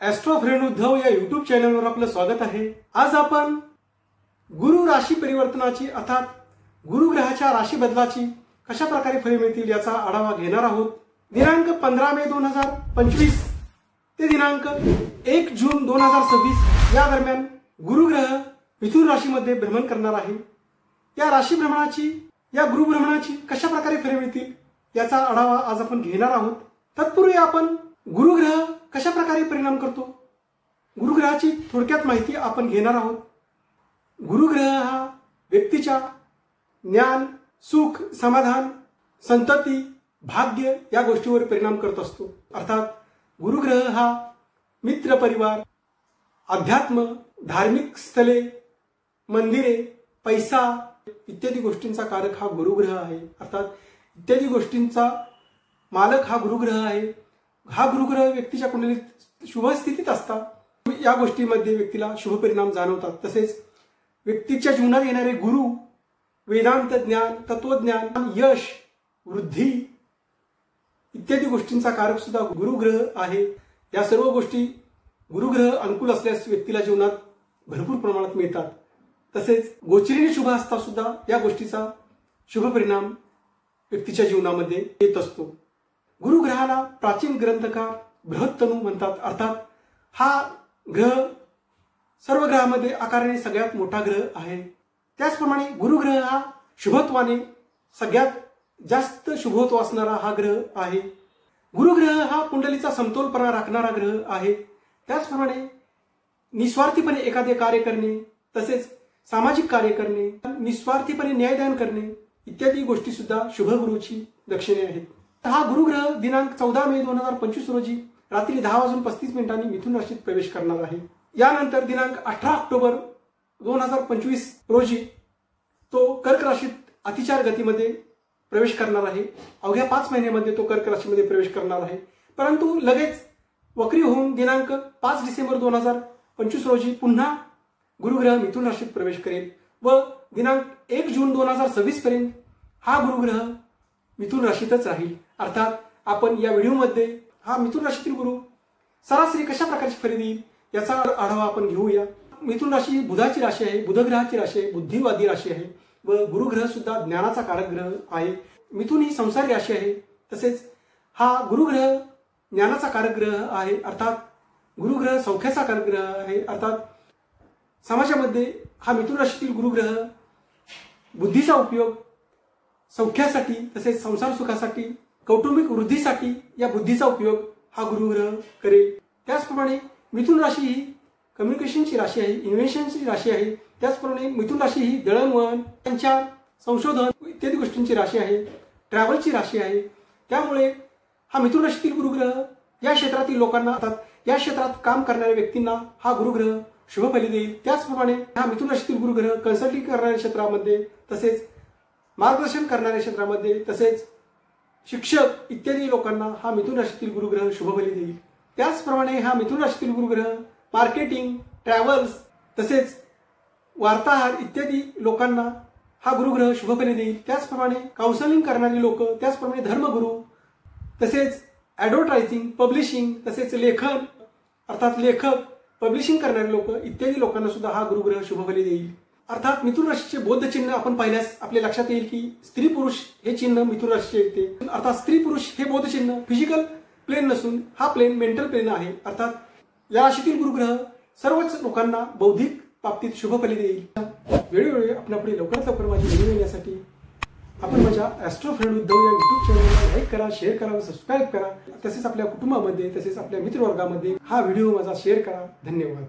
Austro friend Uddhav या YouTube चॅनलवर आपलं स्वागत आहे। आज आपण गुरु राशी परिवर्तनाची अर्थात गुरु ग्रहाच्या राशी बदलाची कशा प्रकारे फळे मिळतील याचा आढावा घेणार आहोत। दिनांक 15 मे 2025 ते दिनांक 1 जून 2026 या दरम्यान गुरु ग्रह मिथुन राशीमध्ये भ्रमण करणार आहे। या राशी भ्रमणाची या गुरु भ्रमणाची कशा प्रकारे फळे मिळतील याचा आढावा आज आपण घेणार आहोत। तत्पूर्वी आपण गुरु ग्रह कशा प्रकारे परिणाम करतो गुरु ग्रहाची थोडक्यात माहिती आपण घेणार आहोत। गुरु ग्रह हा व्यक्तीच्या ज्ञान, सुख, समाधान, संतती, भाग्य या गोष्टीवर परिणाम करत असतो। अर्थात गुरु ग्रह हा मित्र परिवार, अध्यात्म, धार्मिक स्थळे, मंदिरे, पैसा इत्यादी गोष्टींचा कारक हा गुरु ग्रह आहे। अर्थात इत्यादी गोष्टींचा मालक हा गुरु ग्रह आहे। हा गुरु ग्रह व्यक्तीच्या कुंडलीत शुभ स्थितीत असतात। या गोष्टींमध्ये व्यक्तीला शुभ परिणाम जाणवतात। तसेच व्यक्तीच्या जीवनात येणारे गुरु वेदांत ज्ञान, तत्वज्ञान, यश, वृद्धी इत्यादी गोष्टींचा कारक सुद्धा गुरु ग्रह आहे। या सर्व गोष्टी गुरु ग्रह अनुकूल असल्यास व्यक्तीला जीवनात भरपूर प्रमाणात मिळतात। तसेच गोचरीने शुभ असता सुद्धा या गोष्टीचा शुभ परिणाम व्यक्तीच्या जीवनामध्ये येत असतो। गुरु ग्रहाला प्राचीन ग्रंथकार बृहत्तनु म्हणतात। अर्थात हा ग्रह सर्व ग्रहामध्ये आकाराने सगळ्यात मोठा ग्रह आहे। त्याचप्रमाणे गुरु ग्रह हा शुभत्वाने सगळ्यात जास्त शुभत्व असणारा हा ग्रह आहे। गुरु ग्रह हा कुंडलीचा समतोलपणा राखणारा ग्रह आहे। त्याचप्रमाणे निस्वार्थीपणे एखादे कार्य करणे, तसेच सामाजिक कार्य करणे, निस्वार्थीपणे न्यायदान करणे इत्यादी गोष्टी सुद्धा शुभ गुरुची लक्षणे आहेत। हा गुरु ग्रह दिनांक 14 मे 2025 रोजी रात्री 10:35 मिथुन राशीत प्रवेश करणार आहे। यानंतर दिनांक 18 ऑक्टोबर 2025 रोजी तो कर्क राशीत अतिचार गतीमध्ये प्रवेश करणार आहे। अवघ्या 5 महिन्यामध्ये तो कर्क राशीमध्ये प्रवेश करणार आहे। परंतु लगेच वक्री होऊन दिनांक 5 डिसेंबर 2025 रोजी पुन्हा गुरु ग्रह मिथुन राशीत प्रवेश करेल व दिनांक 1 जून 2026 पर्यंत हा गुरु ग्रह मिथुन राशीतच राहील। अर्थात आपण या व्हिडिओमध्ये हा मिथुन राशीतील गुरु सरासरी कशा प्रकारची फळे देईल याचा आढावा आपण घेऊया। मिथुन राशी बुधाची राशी आहे, बुध ग्रहाची राशी आहे, बुद्धिवादी राशी आहे व गुरु ग्रह सुद्धा ज्ञानाचा कारक ग्रह आहे। मिथुन ही संसारी राशी आहे। तसेच हा गुरु ग्रह ज्ञानाचा कारक ग्रह आहे। अर्थात गुरु ग्रह सौख्याचा कारक ग्रह आहे। अर्थात समाजामध्ये हा मिथुन राशीतील गुरु ग्रह बुद्धीचा उपयोग सौख्यासाठी, तसेच संसार सुखासाठी, कौटुंबिक वृद्धीसाठी या बुद्धीचा उपयोग हा गुरु ग्रह करेल। त्याचप्रमाणे मिथुन राशी ही कम्युनिकेशनची राशी आहे, इन्व्हेन्शनची राशी आहे। त्याचप्रमाणे मिथुन राशी ही दळणवळण, संचार, संशोधन इत्यादी गोष्टींची राशी आहे, ट्रॅव्हलची राशी आहे। त्यामुळे हा मिथुन राशीतील गुरु ग्रह या क्षेत्रातील लोकांना, अर्थात या क्षेत्रात काम करणाऱ्या व्यक्तींना हा गुरु ग्रह शुभ फले देईल। त्याचप्रमाणे हा मिथुन राशीतील गुरु ग्रह कन्सल्टिंग करणाऱ्या क्षेत्रामध्ये, तसेच मार्गदर्शन करणाऱ्या क्षेत्रामध्ये, तसेच शिक्षक इत्यादी लोकांना हा मिथुन राशीतील गुरु ग्रह शुभ फले देईल। त्याचप्रमाणे हा मिथुन राशीतील गुरु ग्रह मार्केटिंग, ट्रॅव्हल्स तसेच वार्ताहर इत्यादी लोकांना हा गुरु ग्रह शुभ फले देईल। त्याचप्रमाणे काउन्सिलिंग करणारी लोक, त्याचप्रमाणे धर्मगुरू, तसेच ॲडव्हर्टायझिंग, पब्लिशिंग, तसेच लेखन अर्थात लेखक, पब्लिशिंग करणारे लोक इत्यादी लोकांना सुद्धा हा गुरु ग्रह शुभ फले देईल। अर्थात मिथुन राशीचे बौद्ध चिन्ह आपण पाहिल्यास आपल्या लक्षात येईल की स्त्री पुरुष हे चिन्ह मिथुन राशीचे येते। अर्थात स्त्री पुरुष हे बौद्ध चिन्ह फिजिकल प्लेन नसून हा प्लेन मेंटल प्लेन आहे। अर्थात या राशीतील गुरु ग्रह सर्वच लोकांना बौद्धिक बाबतीत शुभ फले देईल। वेळोवेळी आपल्यापुढे लवकरात लवकर माझी व्हिडिओ येण्यासाठी आपण माझ्या ॲस्ट्रो फ्रेंड उद्धव या यूट्यूब चॅनलला लाईक करा, शेअर करा व सबस्क्राईब करा। तसेच आपल्या कुटुंबामध्ये, तसेच आपल्या मित्रवर्गामध्ये हा व्हिडिओ माझा शेअर करा। धन्यवाद।